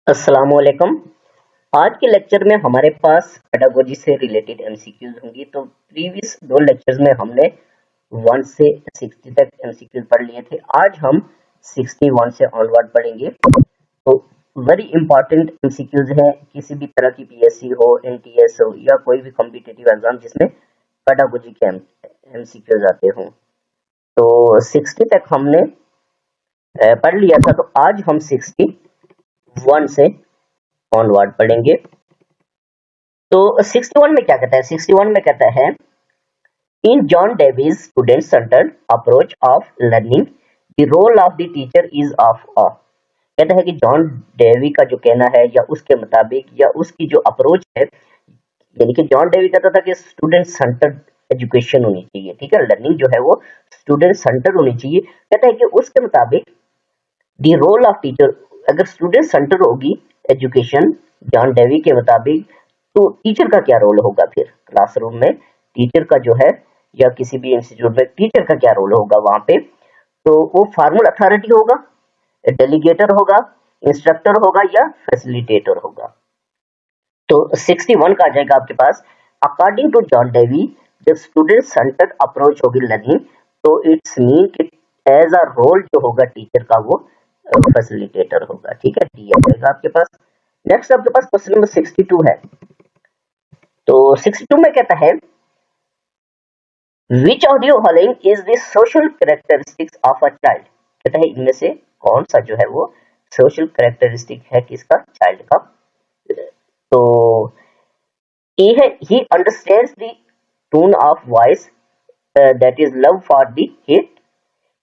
अस्सलाम वालेकुम। आज के लेक्चर में हमारे पास पेडागोजी से रिलेटेड एमसीक्यूज होंगी। तो प्रीवियस दो लेक्चर्स में हमने 1 से 60 तक एमसीक्यूज पढ़ लिए थे। आज हम 61 से ऑनवर्ड पढ़ेंगे। तो वेरी इंपॉर्टेंट एमसीक्यूज हैं, किसी भी तरह की पीएससी हो, एनटीएस हो या कोई भी कॉम्पिटिटिव एग्जाम जिसमें पेडागोजी के एमसीक्यूज आते हों। तो 60 तक हमने पढ़ लिया था। तो आज हम 61 से ऑनवर्ड पढ़ेंगे। तो 61 में क्या कहता है? 61 में कहता है in John Dewey's student centred approach of learning the role of the teacher is of ऑ। कहता है कि जॉन डेवी का जो कहना है या उसके मुताबिक या उसकी जो अप्रोच है, यानी कि जॉन डेवी कहता था कि स्टूडेंट सेंटर्ड एजुकेशन होनी चाहिए। ठीक है, लर्निंग जो है वो स्टूडेंट सेंटर्ड होनी चाहिए। कहता है कि उसके मुताबिक दी रोल ऑफ टीचर, अगर स्टूडेंट सेंटर होगी एजुकेशन जॉन डेवी के मुताबिक, तो टीचर का क्या रोल होगा? फिर क्लासरूम में टीचर का जो है या किसी भी इंस्टीट्यूट में टीचर का क्या रोल होगा वहां पे? तो वो फॉर्मल अथॉरिटी होगा, डेलीगेटर होगा, इंस्ट्रक्टर होगा या फैसिलिटेटर होगा। तो 61 का आ जाएगा आपके पास, अकॉर्डिंग टू जॉन डेवी जब स्टूडेंट सेंटर्ड अप्रोच होगी लर्निंग, तो इट्स मीन कि एज अ रोल जो होगा टीचर का वो फैसिलिटेटर होगा। ठीक है, डी आ जाएगा आपके पास। नेक्स्ट आपके पास क्वेश्चन नंबर 62 है। तो 62 में कहता है which of the following is the social characteristics of a child. कहता है इनमें से कौन सा जो है वो सोशल कैरेक्टरिस्टिक है किसका? चाइल्ड का। तो ए है he understands the tone of voice that is love for the hit,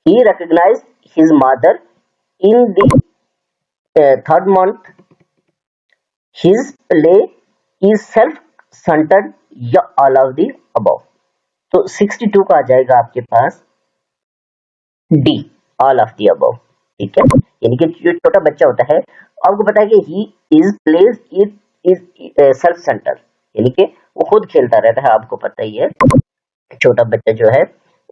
he recognized his mother in the third month, his play is self-centered या all of the above। तो 62 का आ जाएगा आपके पास D, all of the above. ठीक है, यानी कि जो छोटा बच्चा होता है, आपको पता है कि he is pledge is self centre, यानी कि वो खुद खेलता रहता है, आपको पता ही है छोटा बच्चा जो है,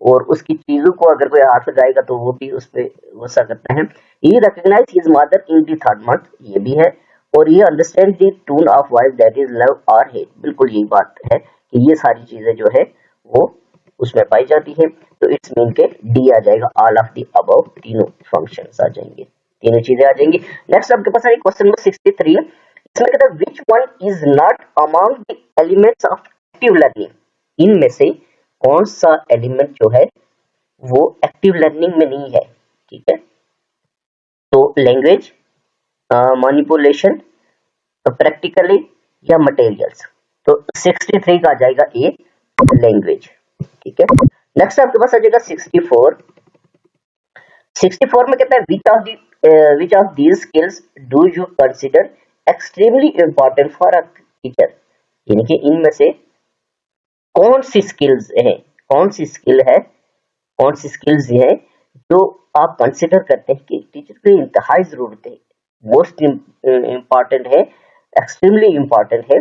और उसकी चीजों को अगर कोई हाथ लगाएगा तो वो भी उस पर गुस्सा करता है। He recognize his mother in the third month, ये भी है। और ये understand the tone of voice that is love और हेट, बिल्कुल यही बात है कि ये सारी चीजें जो है वो उसमें पाई जाती है। तो इट्स मीन के डी आ जाएगा, ऑल ऑफ द अबव, तीनों फंक्शंस आ जाएंगे, तीनों चीजें आ जाएंगी। नेक्स्ट आपके पास है क्वेश्चन नंबर 63। इसमें कहता है which one is not among the elements of active learning. इनमें से कौन सा एलिमेंट जो है वो एक्टिव लर्निंग में नहीं है? ठीक है, तो लैंग्वेज, मैनिपुलेशन, प्रैक्टिकली या मटेरियल्स। तो 63 का आ जाएगा ए, लैंग्वेज। ठीक है, नेक्स्ट आपके पास आ जाएगा 64। 64 में कहता है which of these skills do you consider extremely important for a teacher. यानी कि इनमें से कौन सी स्किल्स है, कौन सी स्किल है, कौन सी स्किल्स है जो आप कंसिडर करते हैं कि टीचर की इंतहाई जरूरत है, मोस्ट इम्पॉर्टेंट है, एक्सट्रीमली इम्पॉर्टेंट है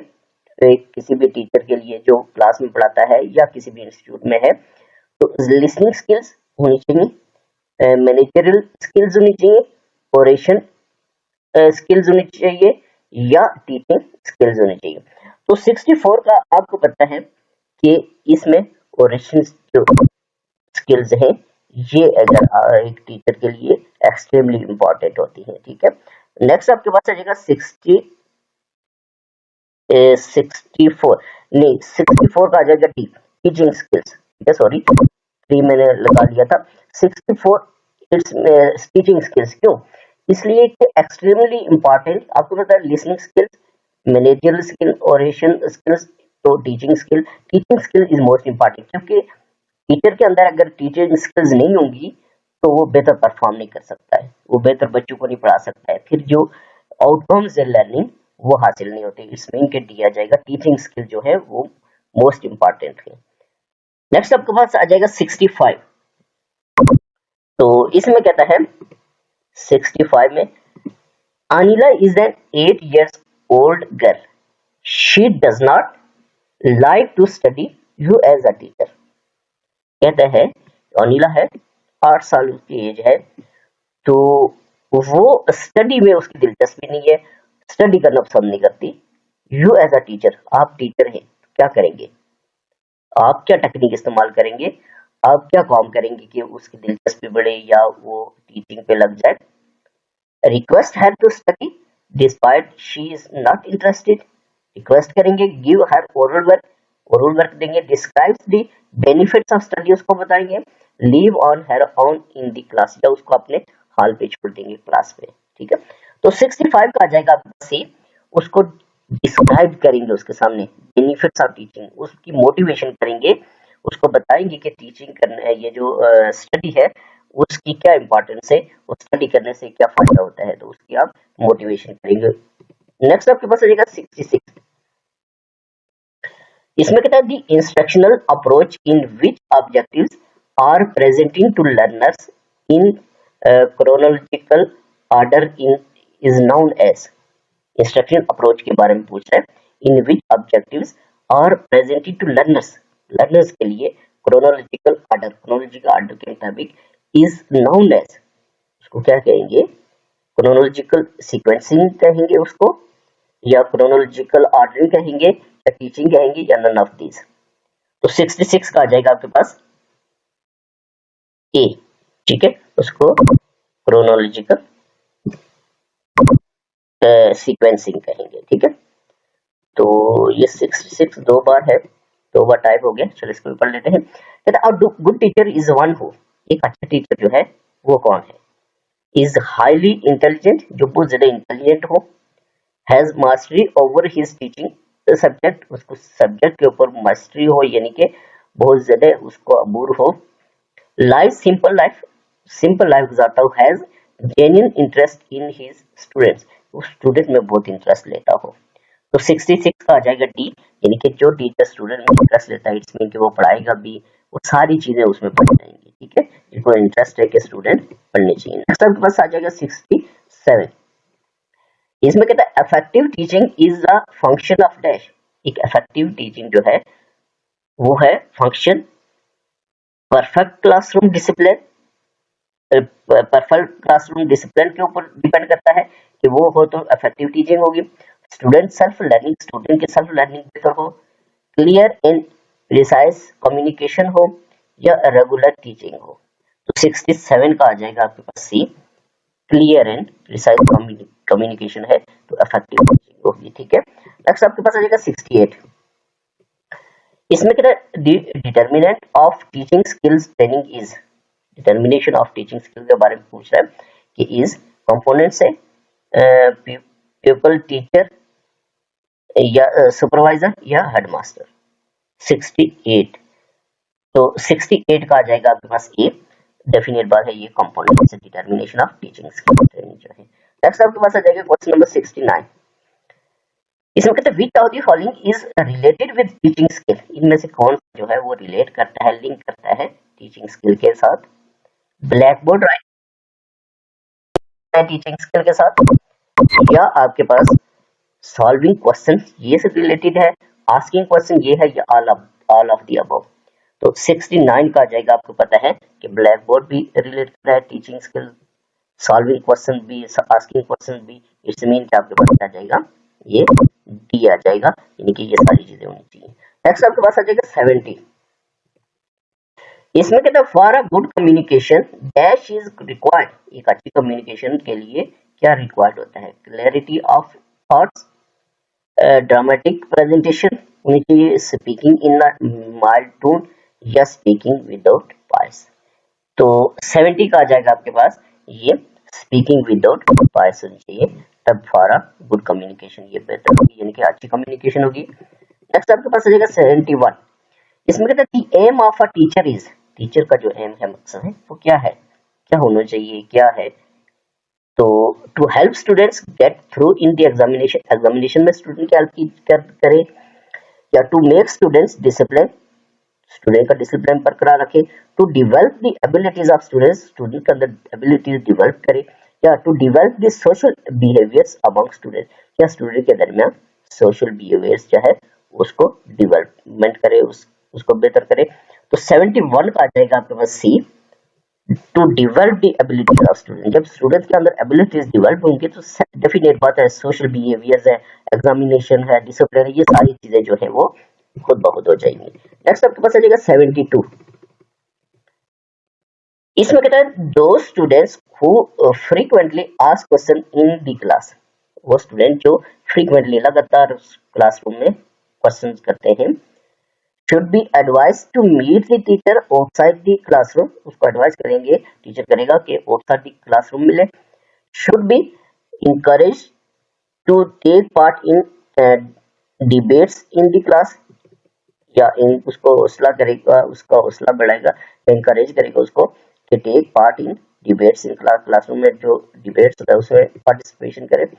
किसी भी टीचर के लिए जो क्लास में पढ़ाता है या किसी भी इंस्टीट्यूट में है। तो लिसनिंग स्किल्स होनी चाहिए, मैनेजरियल स्किल्स होनी चाहिए, ओरेशन स्किल्स होनी चाहिए या टीचिंग स्किल्स होनी चाहिए। तो 64 का आपको पता है कि इसमें ओरेशन जो स्किल्स हैं ये अगर एक टीचर के लिए एक्सट्रीमली इंपॉर्टेंट होती है। ठीक है, नेक्स्ट आपके पास आ जाएगा 64 नहीं 64 का आ जाएगा टी, टीचिंग स्किल्स। ठीक है, सॉरी 3 मैंने लगा लिया था। 64 इट्स टीचिंग स्किल्स। क्यों? इसलिए कि एक्सट्रीमली इंपॉर्टेंट, आपको पता है listening skills, managerial skill, oration skills, तो teaching skill is most important, क्योंकि टीचर के अंदर अगर टीचिंग स्किल्स नहीं होंगी तो वो बेहतर परफॉर्म नहीं कर सकता है, वो बेहतर बच्चों को नहीं पढ़ा सकता है, फिर जो आउटकम्स है लर्निंग वो हासिल नहीं होते। इसमें इनके दिया जाएगा टीचिंग स्किल जो है वो मोस्ट इंपॉर्टेंट है। नेक्स्ट आपके पास आ जाएगा 65। तो इसमें कहता है 65 में Anila is an 8 years old girl, she does not like to study you as a teacher. कहता है अनिला है, 8 साल की एज है, तो वो स्टडी में उसकी दिलचस्पी नहीं है, स्टडी करना पसंद नहीं करती, यू एज अ टीचर, आप टीचर हैं, क्या करेंगे, आप क्या टेक्निक इस्तेमाल करेंगे, आप क्या काम करेंगे कि उसकी दिलचस्पी बढ़े या वो टीचिंग पे लग जाए। Request her to study despite she is not interested, request करेंगे, गिव हर ओरल वर्क देंगे, describe the benefits of study उसको बताएंगे, leave on her on in the class, या उसको अपने हाल पे छोड़ देंगे क्लास में, ठीक है। तो 65 का आ जाएगा आपका सी, उसको डिस्क्राइब करेंगे उसके सामने बेनिफिट्स ऑफ टीचिंग, उसकी मोटिवेशन करेंगे, उसको बताएंगे कि टीचिंग करना है, ये जो स्टडी है उसकी क्या इंपॉर्टेंस है, और स्टडी करने से क्या फायदा होता है, तो उसकी आप मोटिवेशन करेंगे। नेक्स्ट आपके पास आ जाएगा 66, इसमें कहता है the instructional approach in which objectives are presenting to learners in chronological order in is known as, instruction approach के बारे में पूछ रहा है, in which objectives are presented to learners, learners के लिए क्रोनोलॉजिकल ऑर्डर के मुताबिक इज नाउन एज, उसको क्या कहेंगे, क्रोनोलॉजिकल सीक्वेंसिंग कहेंगे उसको, या क्रोनोलॉजिकल ऑर्डरिंग कहेंगे, या टीचिंग कहेंगे, या नन ऑफ दीज। तो 66 का आ जाएगा आपके पास ए, ठीक है, उसको क्रोनोलॉजिकल सीक्वेंसिंग कहेंगे, ठीक है। तो ये 66 दो बार है, दो बार टाइप हो गया, चलो इसको भी पढ़ लेते हैं। कहता है good teacher is one who, एक अच्छा टीचर जो है वो कौन है, इज हाईली इंटेलिजेंट, जो बहुत ज्यादा इंटेलिजेंट हो, has mastery over his teaching subject, उसको सब्जेक्ट के ऊपर मास्टरी हो, यानी कि बहुत ज्यादा उसको अबूर हो, लाइफ सिंपल लाइफ गुजारता हो, has genuine interest in his students, उस स्टूडेंट में बहुत इंटरेस्ट लेता हो। तो 66 का आ जाएगा डी, यानी कि जो टीचर स्टूडेंट में इंटरेस्ट लेता है, इट्स मीन कि वो पढ़ाएगा भी, वो सारी चीजें उसमें पढ़ी जाएंगी, ठीक है, जिनको इंटरेस्ट है कि स्टूडेंट पढ़ने चाहिए। नेक्स्ट आपके पास आ जाएगा 67, इसमें कहता है effective teaching is the function of dash, एक इफेक्टिव टीचिंग जो है वो है function perfect classroom discipline, perfect classroom discipline के ऊपर डिपेंड करता है कि वो हो तो इफेक्टिव टीचिंग होगी, स्टूडेंट के सेल्फ लर्निंग बेहतर हो, क्लियर एंड प्रिसाइज कम्युनिकेशन हो, या रेगुलर टीचिंग हो। तो 67 का आ जाएगा आपके पास सी, क्लियर एंड प्रिसाइज कम्युनिकेशन है तो इफेक्टिव टीचिंग होगी, ठीक है। नेक्स्ट आपके पास आ जाएगा 68, इसमें क्या determinant of teaching skills training is, determination of teaching skill के बारे में पूछ रहा है कि इज कंपोनेंट से पीपल टीचर या सुपरवाइजर या हेडमास्टर। 68, तो 68 का आ जाएगा आपके पास ए, डेफिनेट बार है ये, कंपोनेंट से determination of teaching skill training जो है। नेक्स्ट आपके पास आ जाएगा क्वेश्चन नंबर 69, इसमें कहते हैं which of the following is related with teaching skill, इनमें से कौन जो है वो रिलेट करता है, लिंक करता है टीचिंग स्किल के साथ, ब्लैक बोर्ड राइट है टीचिंग स्किल के साथ, या आपके पास सॉल्विंग क्वेश्चन ये से रिलेटेड है, आस्किंग क्वेश्चन ये है, या ऑल ऑफ द अबव। तो 69 का आ जाएगा, आपको पता है कि ब्लैक बोर्ड भी रिलेट करता है टीचिंग स्किल, सॉल्विंग क्वेश्चन भी, आस्किंग क्वेश्चन भी, इट्स मीन कि आपके पास आ जाएगा ये डी आ जाएगा, यानी कि ये सारी चीजें होनी चाहिए। नेक्स्ट आपके पास आ जाएगा 70, इसमें कहता है for a good communication dash is required, एक अच्छी कम्युनिकेशन के लिए क्या रिक्वायर्ड होता है, clarity of thoughts, dramatic presentation होनी चाहिए, speaking in a mild tone, या स्पीकिंग विदाउट वॉइस। तो 70 का आ जाएगा आपके पास ये स्पीकिंग विदाउट वॉइस होनी चाहिए, तब फॉर अ गुड कम्युनिकेशन ये बेहतर होगी, यानी कि अच्छी कम्युनिकेशन होगी। नेक्स्ट आपके पास आ जाएगा 71, इसमें कहता है the aim of a teacher is, teacher का जो एम है, मकसद है वो क्या है, क्या होना चाहिए, क्या है, तो to help students get through in the examination, examination में स्टूडेंट की हेल्प करे, या to make students discipline, student का डिसिप्लिन बरकरार रखे, to develop the abilities of students, student के अंदर एबिलिटीज डेवलप करे, या to develop the social behaviours among student, या स्टूडेंट के दरमियान सोशल बिहेवियर्स जो है उसको डेवलपमेंट करे, उसको बेहतर करे। तो 71 का आ जाएगा आपके पास C, to develop the abilities of student. जब स्टूडेंट के अंदर एबिलिटीज डेवलप होंगी तो डेफिनेट बात है सोशल बिहेवियर्स है, एग्जामिनेशन है, डिसिप्लिन, ये सारी चीजें जो है वो खुद ब खुद हो जाएंगी। नेक्स्ट आपके पास आ जाएगा 72। इसमें कहता है दो students who frequently ask question in the class. वो स्टूडेंट जो फ्रीक्वेंटली लगातार क्लासरूम में क्वेश्चन करते हैं, should be advised to meet the teacher outside the classroom। उसको एडवाइस करेंगे, टीचर करेगा कि outside the classroom मिले। should be encouraged to take part in debates in the class, या इन उसको हौसला करेगा, उसका हौसला बढ़ाएगा, encourage करेगा उसको कि take part in debates in class, classroom में जो डिबेट्स होता है उसमें पार्टिसिपेशन करे।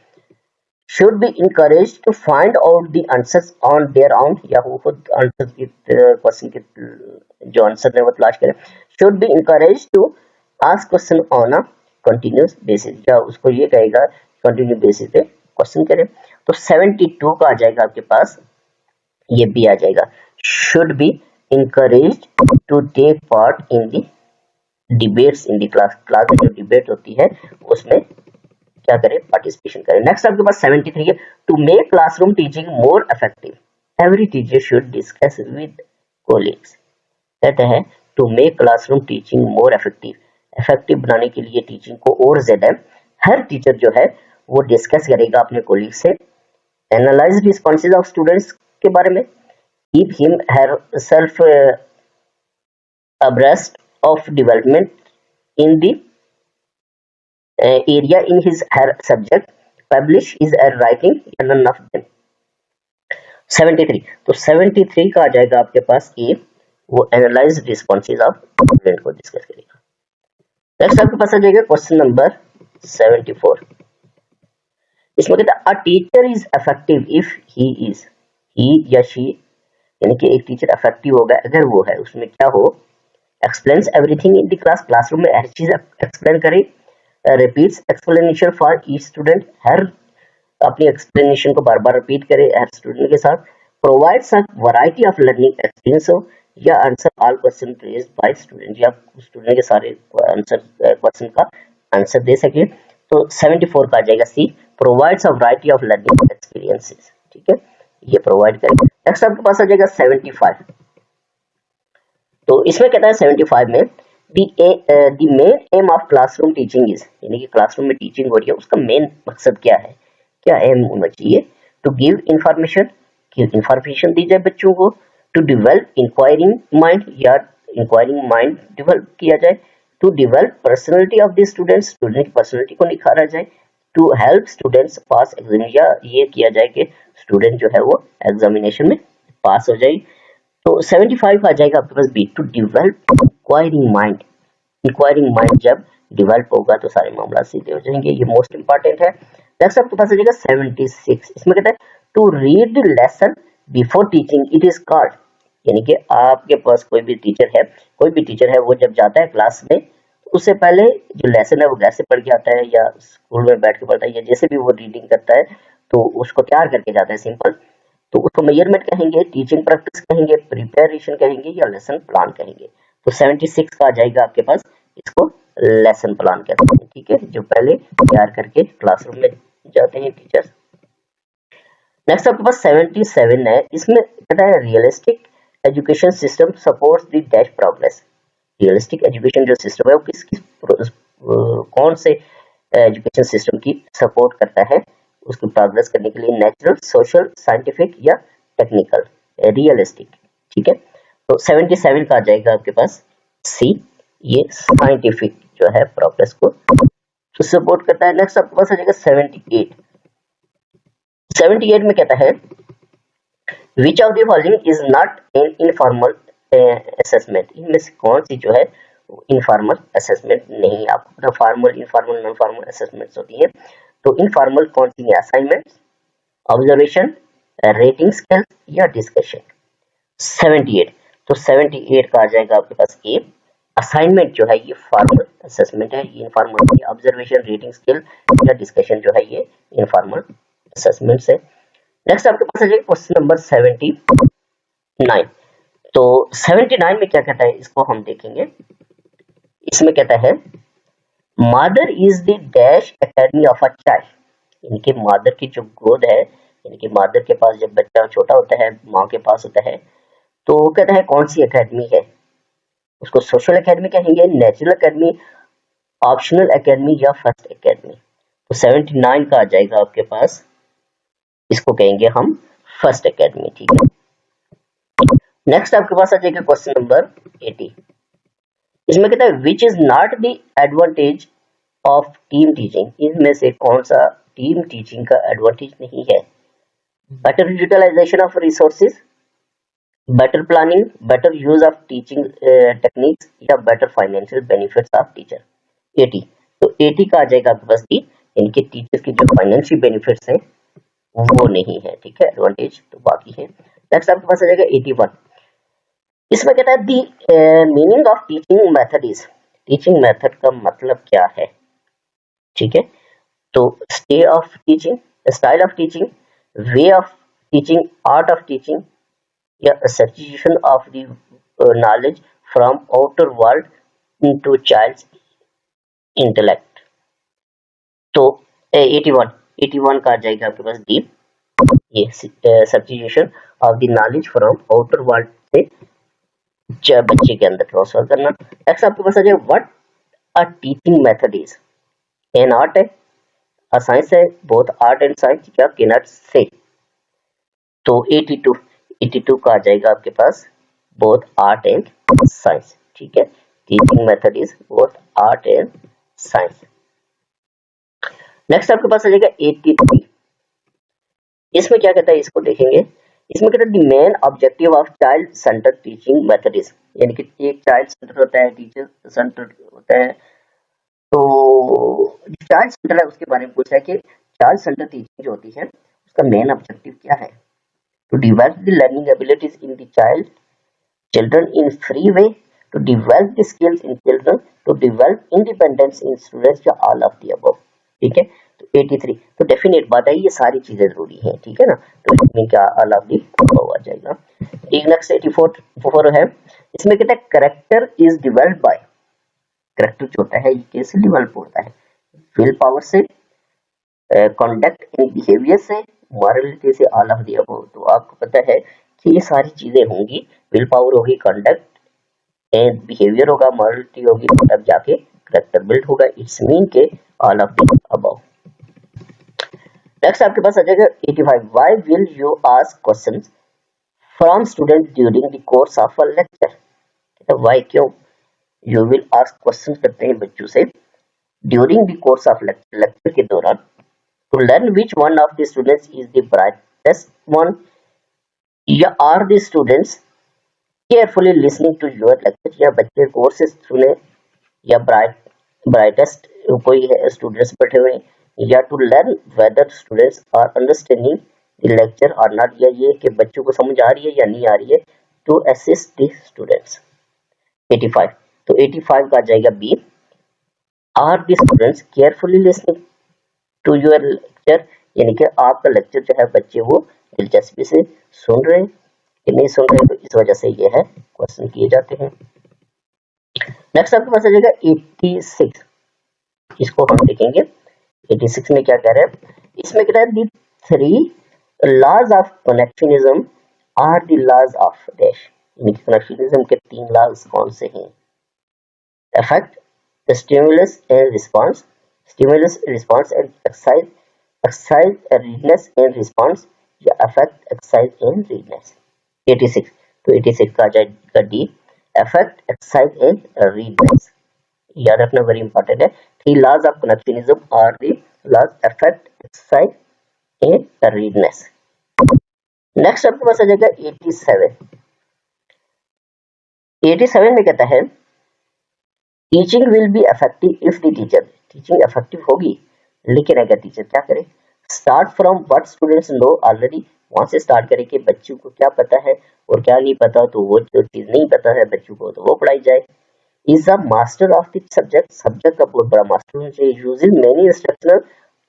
should be encouraged to find out the answers on their own, या वो खुद आंसर की क्वेश्चन की जो आंसर है वो तलाश करें। should be encouraged to ask question on a continuous basis, या उसको ये कहेगा कंटिन्यू बेसिस पे क्वेश्चन करें। तो 72 का आ जाएगा आपके पास, ये भी आ जाएगा should be encouraged to take part in the debates in the class। Class में जो डिबेट होती है उसमें क्या करें, पार्टिसिपेशन करें। नेक्स्ट आपके पास 73 है to make classroom teaching more effective every teacher should discuss with colleagues. कहते हैं to make classroom teaching more effective, effective बनाने के लिए टीचिंग को और ज्यादा हर टीचर जो है वो डिस्कस करेगा अपने कोलीग से। एनालाइज रिस्पॉन्सेज ऑफ स्टूडेंट्स के बारे में, keep him her self abreast of development in the area in his her subject, publish his writing, none of them। 73, तो 73 का आ जाएगा आपके पास ए, वो एनालाइज रिस्पॉन्सेज ऑफ स्टूडेंट को डिस्कस करेगा। नेक्स्ट आपके पास आ जाएगा क्वेश्चन नंबर 74। इसमें कहता है a teacher is effective if he is, he या शी, यानी कि एक टीचर इफेक्टिव होगा अगर वो है उसमें क्या हो, explains everything in the class, classroom में हर चीज एक्सप्लेन करे, repeats explanation for each student, हर अपनी एक्सप्लेनेशन को बार बार रिपीट करे हर स्टूडेंट के साथ, provides a variety of learning experience हो, या answer all question raised by student, या स्टूडेंट के सारे आंसर क्वेश्चन का आंसर दे सके। तो 74 का आ जाएगा C, provides a variety of learning experiences. ठीक है, ये प्रोवाइड करेगा। नेक्स्ट आपके पास आ जाएगा 75। तो इसमें कहता है 75 में the main M of classroom teaching is, यानी कि क्लासरूम में टीचिंग हो रही है उसका मेन मकसद क्या है, क्या एम होना चाहिए, टू गिव इंफॉर्मेशन, कि इंफॉर्मेशन दी जाए बच्चों को, टू डेवलप इंक्वायरिंग माइंड, या इंक्वायरिंग माइंड डेवलप किया जाए, to develop personality of the students, student की पर्सनैलिटी को निखारा जाए, to help students pass exam, या ये किया जाए कि स्टूडेंट जो है वो एग्जामिनेशन में पास हो जाए। तो 75 आ जाएगा आपके पास B, to develop inquiring mind, inquiring mind जब डेवलप होगा तो सारे मामला सीधे हो जाएंगे, ये मोस्ट इंपॉर्टेंट है। नेक्स्ट आपके पास आ जाएगा 76। इसमें कहता है to read the lesson before teaching it is called, यानी कि आपके पास कोई भी टीचर है, कोई भी टीचर है वो जब जाता है क्लास में उससे पहले जो लेसन है वो घर से पढ़ के आता है या स्कूल में बैठ के पढ़ता है, या जैसे भी वो रीडिंग करता है तो उसको तैयार करके जाता है सिंपल, तो उसको मेजरमेंट कहेंगे, टीचिंग प्रैक्टिस कहेंगे, प्रिपरेशन कहेंगे, या लेसन प्लान कहेंगे। तो 76 का आ जाएगा आपके पास, इसको लेसन प्लान कहते हैं। ठीक है, जो पहले तैयार करके क्लासरूम में जाते हैं टीचर्स। नेक्स्ट आपके पास 77 है, इसमें कहता है realistic education system supports the dash progress. Realistic education जो सिस्टम है वो कौन से एजुकेशन सिस्टम की सपोर्ट करता है, उसको प्रोग्रेस करने के लिए, नेचुरल, सोशल, साइंटिफिक, या टेक्निकल, रियलिस्टिक। ठीक है, तो 77 का आ जाएगा आपके पास सी, ये साइंटिफिक जो है प्रोग्रेस को तो सपोर्ट करता है। नेक्स्ट आपके पास आ जाएगा 78। 78 में कहता है which of the following is not an informal assessment, इनमें से कौन सी जो है इनफॉर्मल असेसमेंट नहीं, आपको formal, informal, non formal assessments होती है। तो इनफॉर्मल कौन सी है, असाइनमेंट्स, ऑब्जर्वेशन, रेटिंग स्केल, या डिस्कशन। 78, तो 78 का आ जाएगा आपके पास ए, असाइनमेंट जो है ये फॉर्मल असेसमेंट है, ये इनफॉर्मल है, ऑब्जर्वेशन, रेटिंग स्केल, या डिस्कशन जो है ये इनफॉर्मल असेसमेंट है। नेक्स्ट आपके पास आ जाएगा क्वेश्चन नंबर 79। तो 79 में क्या कहता है, इसको हम देखेंगे। इसमें कहता है mother is the dash academy of a child, इनके मदर की जो गोद है, इनके मदर के पास जब बच्चा छोटा होता है, माँ के पास होता है, तो वो कहता है कौन सी एकेडमी है, उसको सोशल एकेडमी कहेंगे, नेचुरल एकेडमी, ऑप्शनल एकेडमी या फर्स्ट एकेडमी। तो 79 का आ जाएगा आपके पास, इसको कहेंगे हम फर्स्ट एकेडमी। ठीक है, नेक्स्ट आपके पास आ जाएगा क्वेश्चन नंबर 80। इसमें कहता है which is not the advantage of team teaching, इनमें से कौन सा टीम टीचिंग का एडवांटेज नहीं है। Better utilisation of resources, better planning, better use of teaching techniques या better financial benefits of teacher. 80, तो 80 का आ जाएगा आपके पास दी, इनके टीचर्स की जो फाइनेंशियल बेनिफिट्स हैं वो नहीं है। ठीक है, एडवांटेज तो बाकी है। नेक्स्ट आपके पास आ जाएगा 81। इसमें कहता है the meaning of teaching method is, teaching method का मतलब क्या है। ठीक है, तो stay of teaching, style of teaching, way of teaching, art of teaching या substitution of the knowledge from outer world into child's intellect. तो 81 का आ जाएगा आपके पास डी, ये substitution of the knowledge from outer world से बच्चे के अंदर ट्रांसफर करना। नेक्स्ट आपके पास आ जाएगा what a teaching method is, an art है, अ साइंस है, बोथ आर्ट एंड साइंस या कैनॉट से। तो 82 का आ जाएगा आपके पास बोथ आर्ट एंड साइंस। ठीक है, teaching method is both art and science. Next आपके पास आ जाएगा 83। इसमें क्या कहता है, इसको देखेंगे। इसमें कहता है the main objective of child centre teaching method is, यानी कि एक चाइल्ड सेंटर होता है, टीचर सेंटर होता है। तो चाइल्ड सेंटर है उसके बारे में पूछा है कि चाइल्ड सेंटर टीचिंग जो होती है उसका मेन ऑब्जेक्टिव क्या है। To develop the learning abilities in the child children in free way, to develop the skills in children, to develop independence in students या all of the above। ठीक है, तो 83, तो डेफिनेट बात है ये सारी चीजें जरूरी हैं। ठीक है ना, तो इसमें क्या all of the above आ जाएगा। एक नेक्स्ट 84 है, इसमें कहता है character is develop bye, character जो होता है ये कैसे डिवेल्प होता है, विल पावर से, कंडक्ट एंड बिहेवियर से, मॉरलिटी से, ऑल ऑफ द अबव। तो आपको पता है कि ये सारी चीजें होंगी, विल पावर होगी, कंडक्ट एंड बिहेवियर होगा, मॉरलिटी होगी, तब जाके करेक्टर बिल्ड होगा। इट्स मीन के all of the above. Next आपके पास आ जाएगा 85, why will you ask questions from student during the course of a lecture. Why, क्यों, यू विल आस्क क्वेश्चन करते हैं बच्चों से during the course of lecture के दौरान, to learn which one of the students is the brightest one, या are the students carefully listening to your lecture, या बच्चे गौर से सुने, या ब्राइटेस्ट कोई है स्टूडेंट्स बैठे हुए, या to learn whether students are understanding the lecture और नॉट, या ये कि बच्चों को समझ आ रही है या नहीं आ रही है, टू असिस्ट द स्टूडेंट्स। 85, तो 85 का आ जाएगा B, are the students carefully listening to your lecture, यानी कि आपका लेक्चर जो है बच्चे वो दिलचस्पी से सुन रहे हैं कि नहीं सुन रहे, तो इस वजह से ये है क्वेश्चन किए जाते हैं। नेक्स्ट आपके पास आ जाएगा 86, इसको हम देखेंगे। 86 में क्या कह रहे हैं, इसमें कह रहा है the three laws of connectionism are the laws of dash, यानी कि कनेक्शनिज्म के 3 लॉज कौन से हैं। Effect, stimulus and response, stimulus response and exercise readiness and response, या affect exercise and readiness। 86, तो 86 का आ जाएगा D, affect exercise and readiness। याद रखना वेरी इंपॉर्टेंट है, 3 laws of connectionism are the laws affect exercise and readiness। Next आपके पास आ जाएगा 87। 87 में कहता है teaching will be effective if the teacher, teaching effective होगी लेकिन अगर टीचर क्या करे, start from what students know already, वहां से स्टार्ट करे कि बच्चों को क्या पता है और क्या नहीं पता, तो वो जो चीज नहीं पता है बच्चों को तो वो पढ़ाई जाए। Is a master of the subject, subject का बहुत बड़ा मास्टर होना चाहिए। यूजिंग मेनी इंस्ट्रक्शनल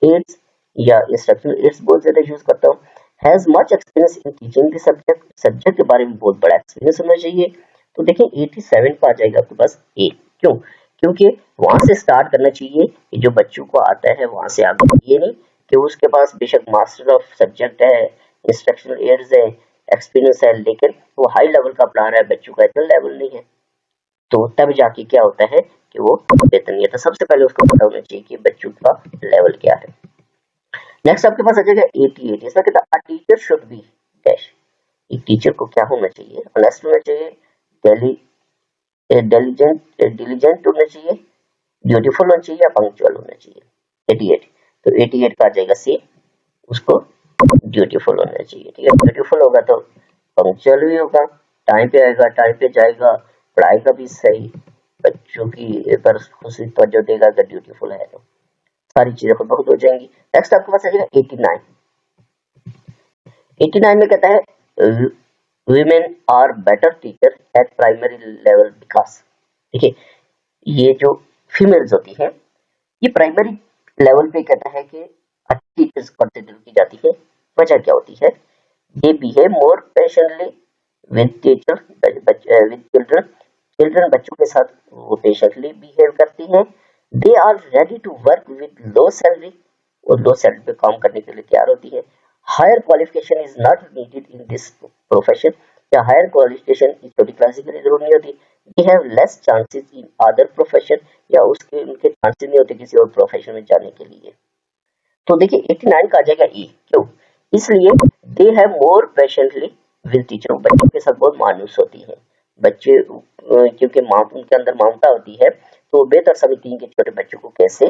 एड्स, या इंस्ट्रक्शनल एड्स बहुत ज्यादा यूज करता हूँ। Has much experience in teaching the subject, subject के बारे में बहुत बड़ा एक्सपीरियंस होना चाहिए। तो देखिए 87 का आ जाएगा आपके पास ए, क्यों, क्योंकि वहां से स्टार्ट करना चाहिए कि जो बच्चों को आता है वहां से आगे, ये नहीं कि उसके पास बेशक मास्टर ऑफ सब्जेक्ट है, इंस्ट्रक्शनल एड्स है, एक्सपीरियंस है, लेकिन वो हाई लेवल का पढ़ा रहा है, बच्चों का इतना लेवल नहीं है, तो तब जाके क्या होता है कि वो बेहतर नहीं है। तो सबसे पहले उसको पता होना चाहिए कि बच्चों का लेवल क्या है। नेक्स्ट आपके पास आ जाएगा 88, इसमें कहता है टीचर शुड बी डैश, एक टीचर को क्या होना चाहिए, ऑनेस्ट होना चाहिए, डिलीजेंट होना चाहिए, ड्यूटीफुल होना चाहिए या पंक्चुअल होना चाहिए। 88, तो 88 का आ जाएगा सी, उसको ड्यूटीफुल होना चाहिए। ठीक है, ड्यूटीफुल होगा तो पंक्चुअल भी होगा, टाइम पे आएगा, टाइम पे जाएगा, पढ़ाएगा भी सही, बच्चों की पर खुशी तवज्जो देगा अगर ड्यूटीफुल है तो सारी चीजें खुद बहुत हो जाएंगी। नेक्स्ट आपके पास आ जाएगा 89। 89 में कहता है women are better teacher at primary level because, देखिए ये जो फीमेल्स होती हैं ये प्राइमरी लेवल पे कहता है कि अच्छी टीचर्स कंसिडर की जाती है। वजह क्या होती है, they behave more patiently with teacher with children, children बच्चों के साथ वो पेशेंटली बिहेव करती हैं। They are ready to work with low salary, और लो सैलरी पे काम करने के लिए तैयार होती है। Higher qualification is not needed in this profession, या हायर क्वालिफिकेशन की छोटी क्लास के लिए जरूरत नहीं होती। They have less chances in other profession, या उसके उनके चांसेस नहीं होते किसी और प्रोफेशन में जाने के लिए। तो देखिए 89 का आ जाएगा ई, क्यों, इसलिए they have more patiently with teacher, बच्चों के साथ बहुत मायूस होती है बच्चे, क्योंकि उनके अंदर ममता होती है, तो बेहतर समझती हैं कि छोटे बच्चों को कैसे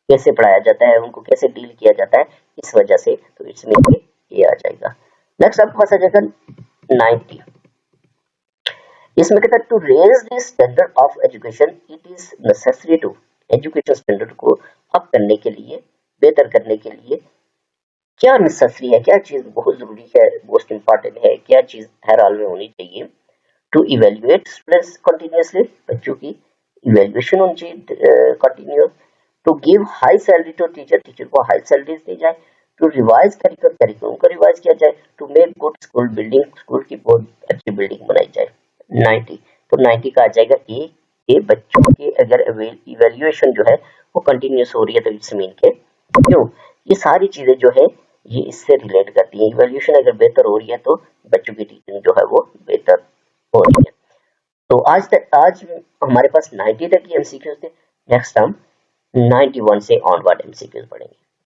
कैसे पढ़ाया जाता है, उनको कैसे डील किया जाता है, इस वजह से तो इसमें ये आ जाएगा। नेक्स्ट आपके पास आ जाएगा 90, इसमें कहता है to raise the standard of education it is necessary to, education standard को अप करने के लिए, बेहतर करने के लिए क्या नेसेसरी है, क्या चीज बहुत जरूरी है, मोस्ट इंपॉर्टेंट है, क्या चीज हर हाल में होनी चाहिए। टू इवेल्युएट स्टूडेंट्स कंटिन्यूअसली, बच्चों की इवेल्युएशन होनी चाहिए continuous. To give high salary to teacher, teacher को हाई सैलरीज दी जाए। टू रिवाइज करिकुलम, करिकुलम को रिवाइज किया जाए। To make good school building, school की बहुत अच्छी बिल्डिंग बनाई जाए। 90, तो 90 का आ जाएगा ए, ये बच्चों के अगर इवेल्युएशन जो है वो कंटिन्यूअस हो रही है तो इट्स मीन के, क्यों, ये सारी चीजें जो है ये इससे रिलेट करती है। इवेल्युएशन अगर बेहतर हो रही है तो बच्चों की टीचिंग जो है वो बेहतर हो रही है। तो आज हमारे पास 90 तक की एमसीक्यूज थे। नेक्स्ट हम 91 से ऑनवर्ड एमसीक्यूज पढ़ेंगे।